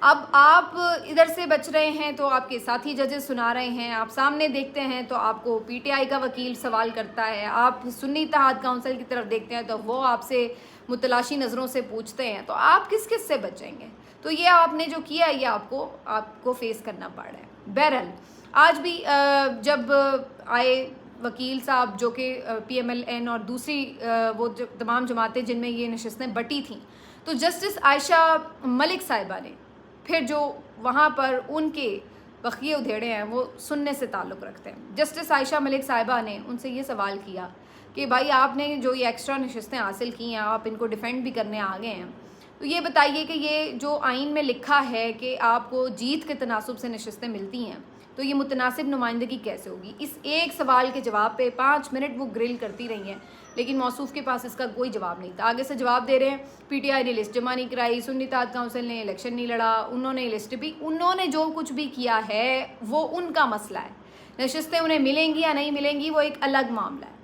اب آپ ادھر سے بچ رہے ہیں تو آپ کے ساتھی ججز سنا رہے ہیں، آپ سامنے دیکھتے ہیں تو آپ کو پی ٹی آئی کا وکیل سوال کرتا ہے، آپ سنی اتحاد کونسل کی طرف دیکھتے ہیں تو وہ آپ سے متلاشی نظروں سے پوچھتے ہیں، تو آپ کس کس سے بچیں گے؟ تو یہ آپ نے جو کیا یہ آپ کو فیس کرنا پڑ رہا ہے۔ بہرحال آج بھی جب آئے وکیل صاحب جو کہ پی ایم ایل این اور دوسری وہ جو تمام جماعتیں جن میں یہ نشستیں بٹی تھیں، تو جسٹس عائشہ ملک صاحبہ نے پھر جو وہاں پر ان کے بخیے ادھیڑے ہیں وہ سننے سے تعلق رکھتے ہیں۔ جسٹس عائشہ ملک صاحبہ نے ان سے یہ سوال کیا کہ بھائی آپ نے جو یہ ایکسٹرا نشستیں حاصل کی ہیں، آپ ان کو ڈیفینڈ بھی کرنے آگے ہیں، تو یہ بتائیے کہ یہ جو آئین میں لکھا ہے کہ آپ کو جیت کے تناسب سے نشستیں ملتی ہیں، تو یہ متناسب نمائندگی کیسے ہوگی؟ اس ایک سوال کے جواب پہ 5 منٹ وہ گرل کرتی رہی ہیں، لیکن موصوف کے پاس اس کا کوئی جواب نہیں تھا۔ آگے سے جواب دے رہے ہیں پی ٹی آئی نے لسٹ جمع نہیں کرائی، سنی اتحاد کونسل نے الیکشن نہیں لڑا، انہوں نے لسٹ بھی، انہوں نے جو کچھ بھی کیا ہے وہ ان کا مسئلہ ہے، نشستیں انہیں ملیں گی یا نہیں ملیں گی وہ ایک الگ معاملہ ہے۔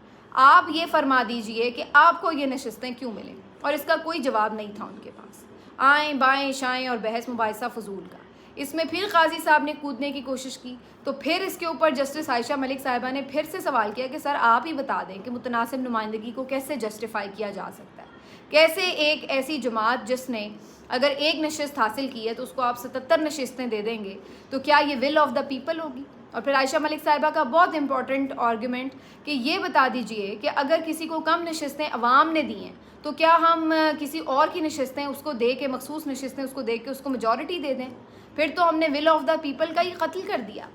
آپ یہ فرما دیجئے کہ آپ کو یہ نشستیں کیوں ملیں، اور اس کا کوئی جواب نہیں تھا ان کے پاس۔ آئیں بائیں شائیں اور بحث مباحثہ فضول کا۔ اس میں پھر قاضی صاحب نے کودنے کی کوشش کی، تو پھر اس کے اوپر جسٹس عائشہ ملک صاحبہ نے پھر سے سوال کیا کہ سر آپ ہی بتا دیں کہ متناسب نمائندگی کو کیسے جسٹیفائی کیا جا سکتا ہے، کیسے ایک ایسی جماعت جس نے اگر ایک نشست حاصل کی ہے تو اس کو آپ 77 نشستیں دے دیں گے، تو کیا یہ ول آف دا پیپل ہوگی؟ اور پھر عائشہ ملک صاحبہ کا بہت امپورٹنٹ آرگومنٹ کہ یہ بتا دیجئے کہ اگر کسی کو کم نشستیں عوام نے دی ہیں تو کیا ہم کسی اور کی نشستیں اس کو دے کے، مخصوص نشستیں اس کو دے کے اس کو میجورٹی دے دیں؟ پھر تو ہم نے ول آف دا پیپل کا ہی قتل کر دیا۔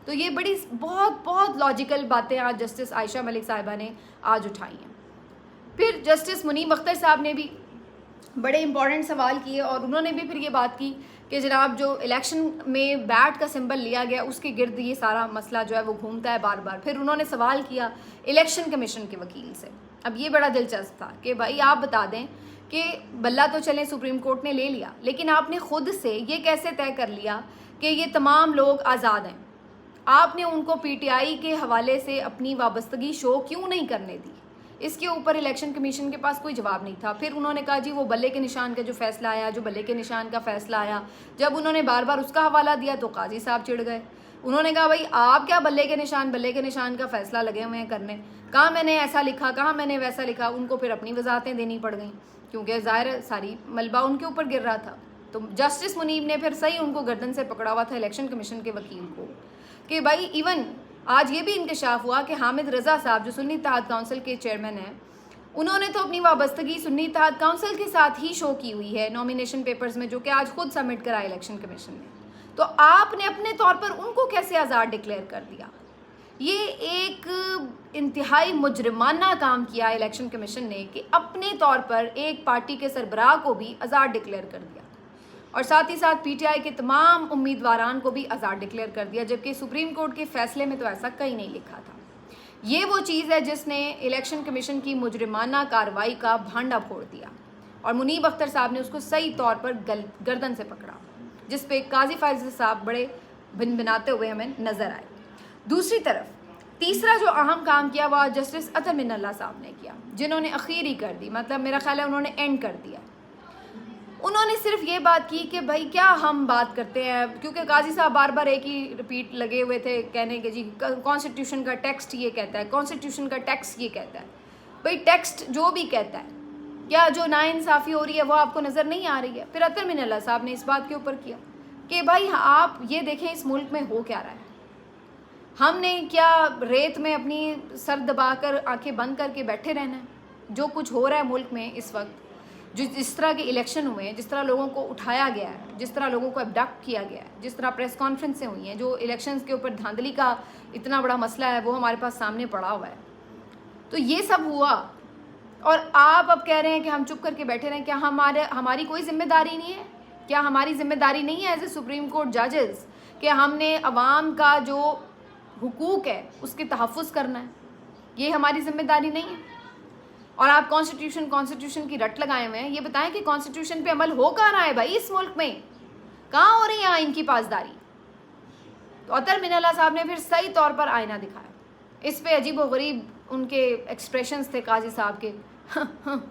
تو یہ بڑی بہت لاجیکل باتیں آج جسٹس عائشہ ملک صاحبہ نے آج اٹھائی ہیں۔ پھر جسٹس منیب اختر صاحب نے بھی بڑے امپورٹنٹ سوال کیے، اور انہوں نے بھی پھر یہ بات کی کہ جناب جو الیکشن میں بیٹ کا سمبل لیا گیا اس کے گرد یہ سارا مسئلہ جو ہے وہ گھومتا ہے بار بار۔ پھر انہوں نے سوال کیا الیکشن کمیشن کے وکیل سے۔ اب یہ بڑا دلچسپ تھا کہ بھائی آپ بتا دیں کہ بلہ تو چلیں سپریم کورٹ نے لے لیا، لیکن آپ نے خود سے یہ کیسے طے کر لیا کہ یہ تمام لوگ آزاد ہیں؟ آپ نے ان کو پی ٹی آئی کے حوالے سے اپنی وابستگی شو کیوں نہیں کرنے دی؟ اس کے اوپر الیکشن کمیشن کے پاس کوئی جواب نہیں تھا۔ پھر انہوں نے کہا جی وہ بلے کے نشان کا جو فیصلہ آیا، جو بلے کے نشان کا فیصلہ آیا، جب انہوں نے بار بار اس کا حوالہ دیا تو قاضی صاحب چڑ گئے۔ انہوں نے کہا بھائی آپ کیا بلے کے نشان کا فیصلہ لگے ہوئے ہیں کرنے، کہاں میں نے ایسا لکھا، کہاں میں نے ویسا لکھا۔ ان کو پھر اپنی وضاحتیں دینی پڑ گئیں کیونکہ ظاہر ساری ملبہ ان کے اوپر گر رہا تھا۔ تو جسٹس منیب نے پھر صحیح ان کو گردن سے پکڑا ہوا تھا الیکشن کمیشن کے وکیل کو کہ بھائی ایون آج یہ بھی انکشاف ہوا کہ حامد رضا صاحب جو سنی اتحاد کونسل کے چیئرمین ہیں، انہوں نے تو اپنی وابستگی سنی اتحاد کونسل کے ساتھ ہی شو کی ہوئی ہے نامینیشن پیپرز میں، جو کہ آج خود سبمٹ کرا الیکشن کمیشن نے۔ تو آپ نے اپنے طور پر ان کو کیسے آزاد ڈکلیئر کر دیا؟ یہ ایک انتہائی مجرمانہ کام کیا الیکشن کمیشن نے کہ اپنے طور پر ایک پارٹی کے سربراہ کو بھی آزاد ڈکلیئر کر دیا، اور ساتھ ہی ساتھ پی ٹی آئی کے تمام امیدواران کو بھی آزاد ڈکلیئر کر دیا، جبکہ سپریم کورٹ کے فیصلے میں تو ایسا کہیں نہیں لکھا تھا۔ یہ وہ چیز ہے جس نے الیکشن کمیشن کی مجرمانہ کارروائی کا بھانڈا پھوڑ دیا، اور منیب اختر صاحب نے اس کو صحیح طور پر گردن سے پکڑا، جس پہ قاضی فائز صاحب بڑے بناتے ہوئے ہمیں نظر آئے۔ دوسری طرف تیسرا جو اہم کام کیا وہ جسٹس اطہر من اللہ صاحب نے کیا، جنہوں نے اخیری کر دی، مطلب میرا خیال ہے انہوں نے اینڈ کر دیا۔ انہوں نے صرف یہ بات کی کہ بھائی کیا ہم بات کرتے ہیں، کیونکہ قاضی صاحب بار بار ایک ہی ریپیٹ لگے ہوئے تھے کہنے کہ جی کانسٹیٹیوشن کا ٹیکسٹ یہ کہتا ہے، کانسٹیٹیوشن کا ٹیکسٹ یہ کہتا ہے۔ بھائی ٹیکسٹ جو بھی کہتا ہے، کیا جو ناانصافی ہو رہی ہے وہ آپ کو نظر نہیں آ رہی ہے؟ پھر اطہر من اللہ صاحب نے اس بات کے اوپر کیا کہ بھائی آپ یہ دیکھیں اس ملک میں ہو کیا رہا ہے، ہم نے کیا ریت میں اپنی سر دبا کر آنکھیں بند کر کے بیٹھے رہنا ہے؟ جو کچھ ہو رہا ہے ملک میں اس وقت، جس طرح کے الیکشن ہوئے ہیں، جس طرح لوگوں کو اٹھایا گیا ہے، جس طرح لوگوں کو ابڈکٹ کیا گیا ہے، جس طرح پریس کانفرنسیں ہوئی ہیں، جو الیکشنز کے اوپر دھاندلی کا اتنا بڑا مسئلہ ہے وہ ہمارے پاس سامنے پڑا ہوا ہے، تو یہ سب ہوا، اور آپ اب کہہ رہے ہیں کہ ہم چپ کر کے بیٹھے رہیں۔ کیا ہماری کوئی ذمہ داری نہیں ہے؟ کیا ہماری ذمہ داری نہیں ہے ایز اے سپریم کورٹ ججز کہ ہم نے عوام کا جو حقوق ہے اس کے تحفظ کرنا ہے؟ یہ ہماری ذمہ داری نہیں ہے؟ اور آپ کانسٹیٹیوشن کی رٹ لگائے ہوئے ہیں۔ یہ بتائیں کہ کانسٹیٹیوشن پہ عمل ہو کہاں رہا ہے بھائی اس ملک میں؟ کہاں ہو رہی ہے آئین کی پاسداری؟ تو اطہر من اللہ صاحب نے پھر صحیح طور پر آئینہ دکھایا۔ اس پہ عجیب و غریب ان کے ایکسپریشنز تھے قاضی صاحب کے،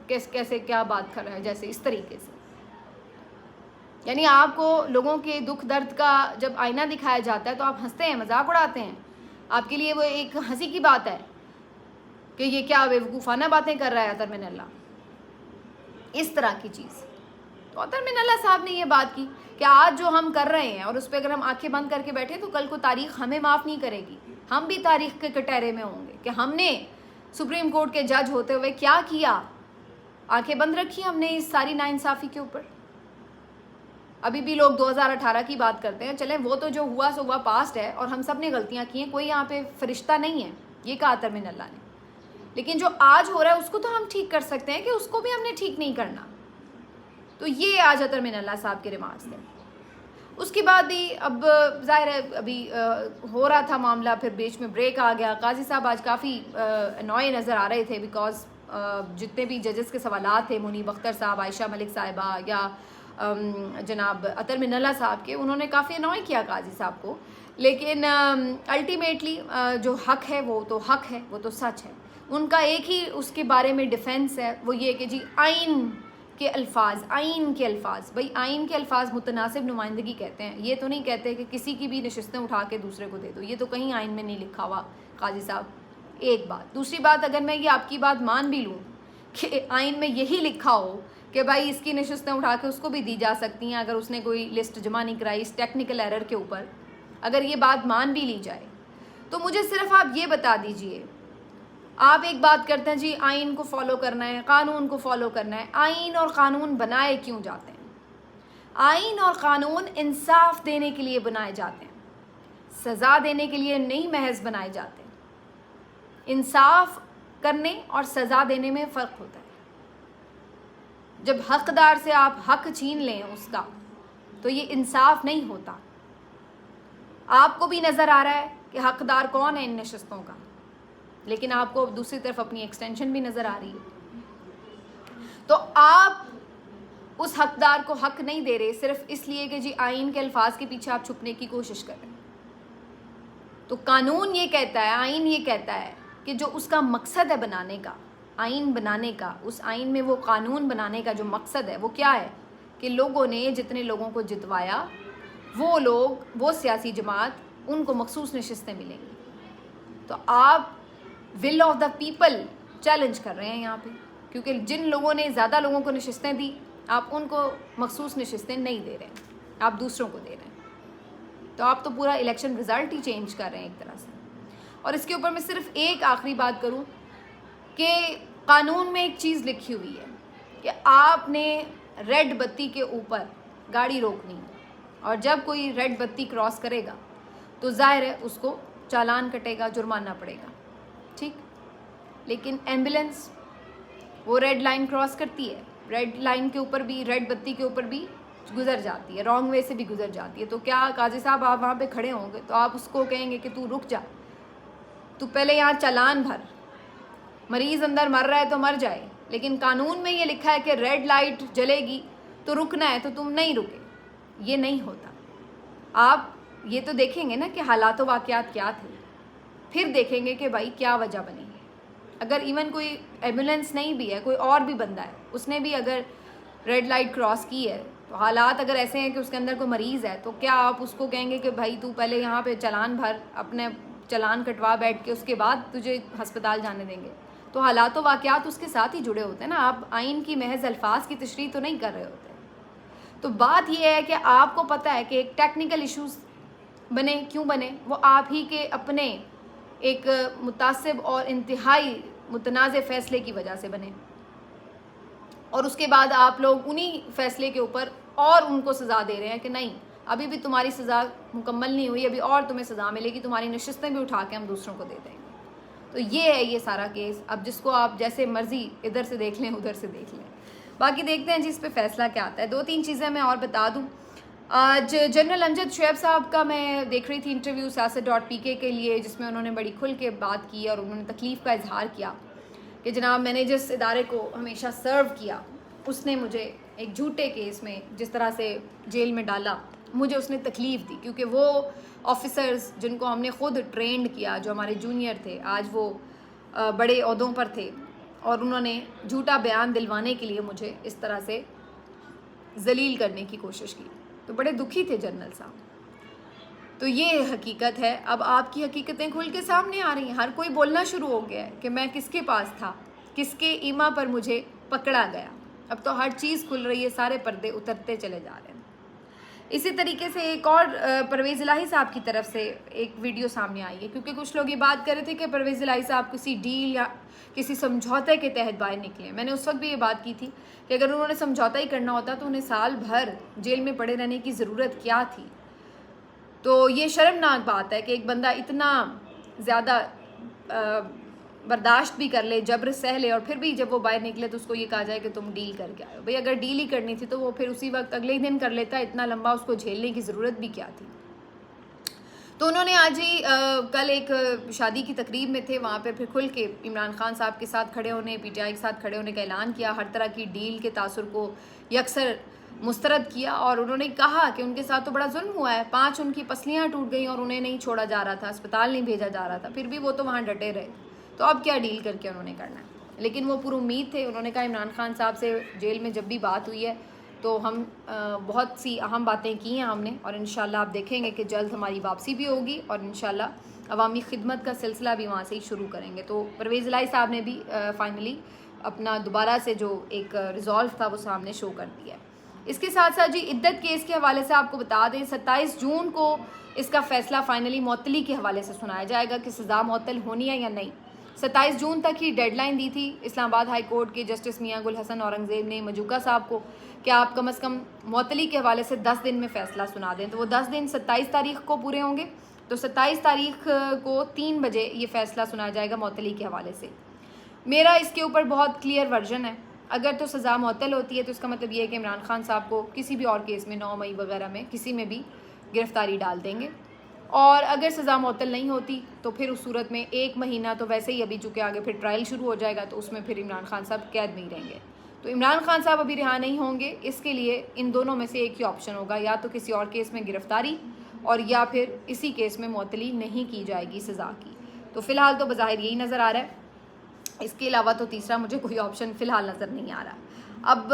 کیسے کیا بات کر رہا ہے، جیسے اس طریقے سے۔ یعنی آپ کو لوگوں کے دکھ درد کا جب آئینہ دکھایا جاتا ہے تو آپ ہنستے ہیں, مذاق اڑاتے ہیں. آپ کے لیے وہ ایک ہنسی کی بات ہے کہ یہ کیا بیوقوفانہ باتیں کر رہا ہے اطہر من اللہ, اس طرح کی چیز. تو اطہر من اللہ صاحب نے یہ بات کی کہ آج جو ہم کر رہے ہیں اور اس پہ اگر ہم آنکھیں بند کر کے بیٹھیں تو کل کو تاریخ ہمیں معاف نہیں کرے گی, ہم بھی تاریخ کے کٹہرے میں ہوں گے کہ ہم نے سپریم کورٹ کے جج ہوتے ہوئے کیا کیا, آنکھیں بند رکھی ہم نے اس ساری ناانصافی کے اوپر. ابھی بھی لوگ 2018 کی بات کرتے ہیں, چلیں وہ تو جو ہوا سو ہوا پاسٹ ہے اور ہم سب نے غلطیاں کی ہیں, کوئی یہاں پہ فرشتہ نہیں ہے, یہ کہا اطہر من اللہ نے. لیکن جو آج ہو رہا ہے اس کو تو ہم ٹھیک کر سکتے ہیں کہ اس کو بھی ہم نے ٹھیک نہیں کرنا. تو یہ آج اطہر من اللہ صاحب کے ریمارکس تھے. اس کے بعد بھی اب ظاہر ہے ابھی ہو رہا تھا معاملہ, پھر بیچ میں بریک آ گیا. قاضی صاحب آج کافی انوئے نظر آ رہے تھے بیکاز جتنے بھی ججز کے سوالات تھے, منیب اختر صاحب, عائشہ ملک صاحبہ یا جناب اطہر من اللہ صاحب کے, انہوں نے کافی انوائے کیا قاضی صاحب کو. لیکن الٹیمیٹلی جو حق ہے وہ تو حق ہے, وہ تو سچ ہے. ان کا ایک ہی اس کے بارے میں ڈیفینس ہے, وہ یہ کہ جی آئین کے الفاظ, آئین کے الفاظ, بھائی آئین کے الفاظ متناسب نمائندگی کہتے ہیں. یہ تو نہیں کہتے کہ کسی کی بھی نشستیں اٹھا کے دوسرے کو دے دو, یہ تو کہیں آئین میں نہیں لکھا ہوا قاضی صاحب. ایک بات. دوسری بات, اگر میں یہ آپ کی بات مان بھی لوں کہ آئین میں یہی لکھا ہو کہ بھائی اس کی نشستیں اٹھا کے اس کو بھی دی جا سکتی ہیں اگر اس نے کوئی لسٹ جمع نہیں کرائی اس ٹیکنیکل ایرر کے اوپر, اگر یہ بات مان بھی لی جائے, تو مجھے صرف آپ یہ بتا دیجئے, آپ ایک بات کرتے ہیں جی آئین کو فالو کرنا ہے, قانون کو فالو کرنا ہے. آئین اور قانون بنائے کیوں جاتے ہیں؟ آئین اور قانون انصاف دینے کے لیے بنائے جاتے ہیں, سزا دینے کے لیے نہیں محض بنائے جاتے. انصاف کرنے اور سزا دینے میں فرق ہوتا ہے. جب حقدار سے آپ حق چھین لیں اس کا, تو یہ انصاف نہیں ہوتا. آپ کو بھی نظر آ رہا ہے کہ حقدار کون ہے ان نشستوں کا, لیکن آپ کو دوسری طرف اپنی ایکسٹینشن بھی نظر آ رہی ہے. تو آپ اس حقدار کو حق نہیں دے رہے صرف اس لیے کہ جی آئین کے الفاظ کے پیچھے آپ چھپنے کی کوشش کر رہے ہیں. تو قانون یہ کہتا ہے, آئین یہ کہتا ہے کہ جو اس کا مقصد ہے بنانے کا, آئین بنانے کا, اس آئین میں وہ قانون بنانے کا جو مقصد ہے وہ کیا ہے کہ لوگوں نے جتنے لوگوں کو جتوایا وہ لوگ, وہ سیاسی جماعت, ان کو مخصوص نشستیں ملیں گی. تو آپ will of the people challenge کر رہے ہیں یہاں پہ, کیونکہ جن لوگوں نے زیادہ لوگوں کو نشستیں دی آپ ان کو مخصوص نشستیں نہیں دے رہے ہیں, آپ دوسروں کو دے رہے ہیں. تو آپ تو پورا الیکشن رزلٹ ہی چینج کر رہے ہیں ایک طرح سے. اور اس کے اوپر میں صرف ایک آخری بات کروں کہ قانون میں ایک چیز لکھی ہوئی ہے کہ آپ نے ریڈ بتی کے اوپر گاڑی روکنی ہے, اور جب کوئی ریڈ بتی کراس کرے گا تو ظاہر ہے اس کو چالان کٹے گا, جرمانہ پڑے گا, ٹھیک. لیکن ایمبولینس وہ ریڈ لائن کراس کرتی ہے, ریڈ لائن کے اوپر بھی, ریڈ بتی کے اوپر بھی گزر جاتی ہے, رانگ وے سے بھی گزر جاتی ہے. تو کیا قاضی صاحب آپ وہاں پہ کھڑے ہوں گے تو آپ اس کو کہیں گے کہ تو رک جا, تو پہلے یہاں چالان بھر, مریض اندر مر رہا ہے تو مر جائے, لیکن قانون میں یہ لکھا ہے کہ ریڈ لائٹ جلے گی تو رکنا ہے, تو تم نہیں رکے. یہ نہیں ہوتا. آپ یہ تو دیکھیں گے نا کہ حالات و واقعات کیا تھے, پھر دیکھیں گے کہ بھائی کیا وجہ بنی ہے. اگر ایون کوئی ایمبولینس نہیں بھی ہے, کوئی اور بھی بندہ ہے, اس نے بھی اگر ریڈ لائٹ کراس کی ہے, تو حالات اگر ایسے ہیں کہ اس کے اندر کوئی مریض ہے, تو کیا آپ اس کو کہیں گے کہ بھائی تو پہلے یہاں پہ چالان بھر, اپنے چالان کٹوا بیٹھ کے, اس کے بعد تجھے ہسپتال جانے دیں گے؟ تو حالات و واقعات اس کے ساتھ ہی جڑے ہوتے ہیں نا, آپ آئین کی محض الفاظ کی تشریح تو نہیں کر رہے ہوتے. تو بات یہ ہے کہ آپ کو پتہ ہے کہ ایک ٹیکنیکل ایشوز بنے, کیوں بنے, وہ آپ ہی کے اپنے ایک متعصب اور انتہائی متنازع فیصلے کی وجہ سے بنے, اور اس کے بعد آپ لوگ انہی فیصلے کے اوپر اور ان کو سزا دے رہے ہیں کہ نہیں ابھی بھی تمہاری سزا مکمل نہیں ہوئی, ابھی اور تمہیں سزا ملے گی, تمہاری نشستیں بھی اٹھا کے ہم دوسروں کو دے دیں گے. تو یہ ہے یہ سارا کیس. اب جس کو آپ جیسے مرضی ادھر سے دیکھ لیں ادھر سے دیکھ لیں, باقی دیکھتے ہیں جی اس پہ فیصلہ کیا آتا ہے. 2-3 چیزیں میں اور بتا دوں. آج جنرل امجد شعیب صاحب کا میں دیکھ رہی تھی انٹرویو سیاست.pk کے لیے, جس میں انہوں نے بڑی کھل کے بات کی اور انہوں نے تکلیف کا اظہار کیا کہ جناب میں نے جس ادارے کو ہمیشہ سرو کیا اس نے مجھے ایک جھوٹے کیس میں جس طرح سے جیل میں ڈالا, مجھے اس نے تکلیف دی, کیونکہ وہ آفیسرز جن کو ہم نے خود ٹرینڈ کیا, جو ہمارے جونیئر تھے, آج وہ بڑے عہدوں پر تھے, اور انہوں نے جھوٹا بیان دلوانے کے لیے مجھے اس طرح سے ذلیل کرنے کی کوشش کی. تو بڑے دکھی تھے جنرل صاحب. تو یہ حقیقت ہے. اب آپ کی حقیقتیں کھل کے سامنے آ رہی ہیں. ہر کوئی بولنا شروع ہو گیا ہے کہ میں کس کے پاس تھا, کس کے ایما پر مجھے پکڑا گیا. اب تو ہر چیز کھل رہی ہے, سارے پردے اترتے چلے جا رہے ہیں. اسی طریقے سے ایک اور پرویز الہی صاحب کی طرف سے ایک ویڈیو سامنے آئی ہے, کیونکہ کچھ لوگ یہ بات کر رہے تھے کہ پرویز الہی صاحب کسی ڈیل یا کسی سمجھوتے کے تحت باہر نکلے. میں نے اس وقت بھی یہ بات کی تھی کہ اگر انہوں نے سمجھوتا ہی کرنا ہوتا تو انہیں سال بھر جیل میں پڑے رہنے کی ضرورت کیا تھی. تو یہ شرمناک بات ہے کہ ایک بندہ اتنا زیادہ برداشت بھی کر لے, جبر سہ لے, اور پھر بھی جب وہ باہر نکلے تو اس کو یہ کہا جائے کہ تم ڈیل کر کے آئے ہو. بھئی اگر ڈیل ہی کرنی تھی تو وہ پھر اسی وقت اگلے ہی دن کر لیتا. اتنا لمبا اس کو جھیلنے کی ضرورت بھی کیا تھی. تو انہوں نے آج ہی کل ایک شادی کی تقریب میں تھے, وہاں پہ پھر کھل کے عمران خان صاحب کے ساتھ کھڑے ہونے, پی ٹی آئی کے ساتھ کھڑے ہونے کا اعلان کیا. ہر طرح کی ڈیل کے تاثر کو یکسر مسترد کیا, اور انہوں نے کہا کہ ان کے ساتھ تو بڑا ظلم ہوا ہے. 5 ان کی پسلیاں ٹوٹ گئیں اور انہیں نہیں چھوڑا جا رہا تھا, اسپتال نہیں بھیجا جا رہا تھا, پھر بھی وہ تو وہاں ڈٹے رہے. تو اب کیا ڈیل کر کے انہوں نے کرنا ہے. لیکن وہ پر امید تھے. انہوں نے کہا عمران خان صاحب سے جیل میں جب بھی بات ہوئی ہے تو ہم بہت سی اہم باتیں کی ہیں ہم نے, اور انشاءاللہ آپ دیکھیں گے کہ جلد ہماری واپسی بھی ہوگی, اور انشاءاللہ عوامی خدمت کا سلسلہ بھی وہاں سے ہی شروع کریں گے. تو پرویز الہی صاحب نے بھی فائنلی اپنا دوبارہ سے جو ایک ریزالو تھا وہ سامنے شو کر دیا ہے. اس کے ساتھ ساتھ جی عدت کیس کے حوالے سے آپ کو بتا دیں 27 جون کو اس کا فیصلہ فائنلی معطلی کے حوالے سے سنایا جائے گا کہ سزا معطل ہونی ہے یا نہیں. 27 جون تک ہی ڈیڈ لائن دی تھی اسلام آباد ہائی کورٹ کے جسٹس میاں گل حسن اورنگزیب نے مجوکا صاحب کو کہ آپ کم از کم معطلی کے حوالے سے 10 دن میں فیصلہ سنا دیں. تو وہ 10 دن 27 تاریخ کو پورے ہوں گے. تو 27 تاریخ کو 3 بجے یہ فیصلہ سنایا جائے گا معطلی کے حوالے سے. میرا اس کے اوپر بہت کلیئر ورژن ہے. اگر تو سزا معطل ہوتی ہے تو اس کا مطلب یہ ہے کہ عمران خان صاحب کو کسی بھی اور کیس میں 9 مئی وغیرہ میں کسی میں بھی گرفتاری ڈال دیں گے. اور اگر سزا معطل نہیں ہوتی تو پھر اس صورت میں 1 مہینہ تو ویسے ہی ابھی چونکہ آگے پھر ٹرائل شروع ہو جائے گا تو اس میں پھر عمران خان صاحب قید میں ہی رہیں گے. تو عمران خان صاحب ابھی رہا نہیں ہوں گے. اس کے لیے ان دونوں میں سے ایک ہی آپشن ہوگا, یا تو کسی اور کیس میں گرفتاری اور یا پھر اسی کیس میں معطلی نہیں کی جائے گی سزا کی. تو فی الحال تو بظاہر یہی نظر آ رہا ہے. اس کے علاوہ تو تیسرا مجھے کوئی آپشن فی الحال نظر نہیں آ رہا. اب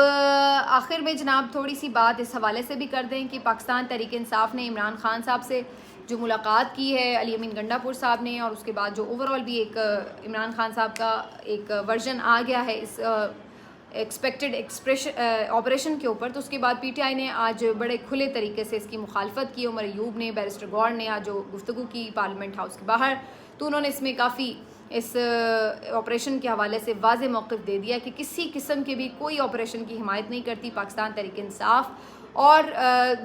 آخر میں جناب تھوڑی سی بات اس حوالے سے بھی کر دیں کہ پاکستان تحریک انصاف نے عمران خان صاحب سے جو ملاقات کی ہے علی امین گنڈا پور صاحب نے, اور اس کے بعد جو اوور آل بھی ایک عمران خان صاحب کا ایک ورژن آ گیا ہے اس ایکسپیکٹڈ آپریشن کے اوپر, تو اس کے بعد پی ٹی آئی نے آج بڑے کھلے طریقے سے اس کی مخالفت کی. عمر ایوب نے, بیرسٹر گور نے آج جو گفتگو کی پارلیمنٹ ہاؤس کے باہر, تو انہوں نے اس میں کافی اس آپریشن کے حوالے سے واضح موقف دے دیا کہ کسی قسم کے بھی کوئی آپریشن کی حمایت نہیں کرتی پاکستان تحریک انصاف. اور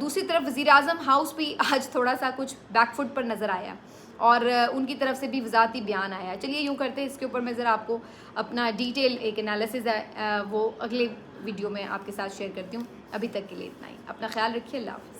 دوسری طرف وزیر اعظم ہاؤس بھی آج تھوڑا سا کچھ بیک فٹ پر نظر آیا, اور ان کی طرف سے بھی وضاحتی بیان آیا. چلیے یوں کرتے ہیں اس کے اوپر میں ذرا آپ کو اپنا ڈیٹیل ایک انالیسز ہے وہ اگلے ویڈیو میں آپ کے ساتھ شیئر کرتی ہوں. ابھی تک کے لیے اتنا ہی. اپنا خیال رکھیے. اللہ حافظ.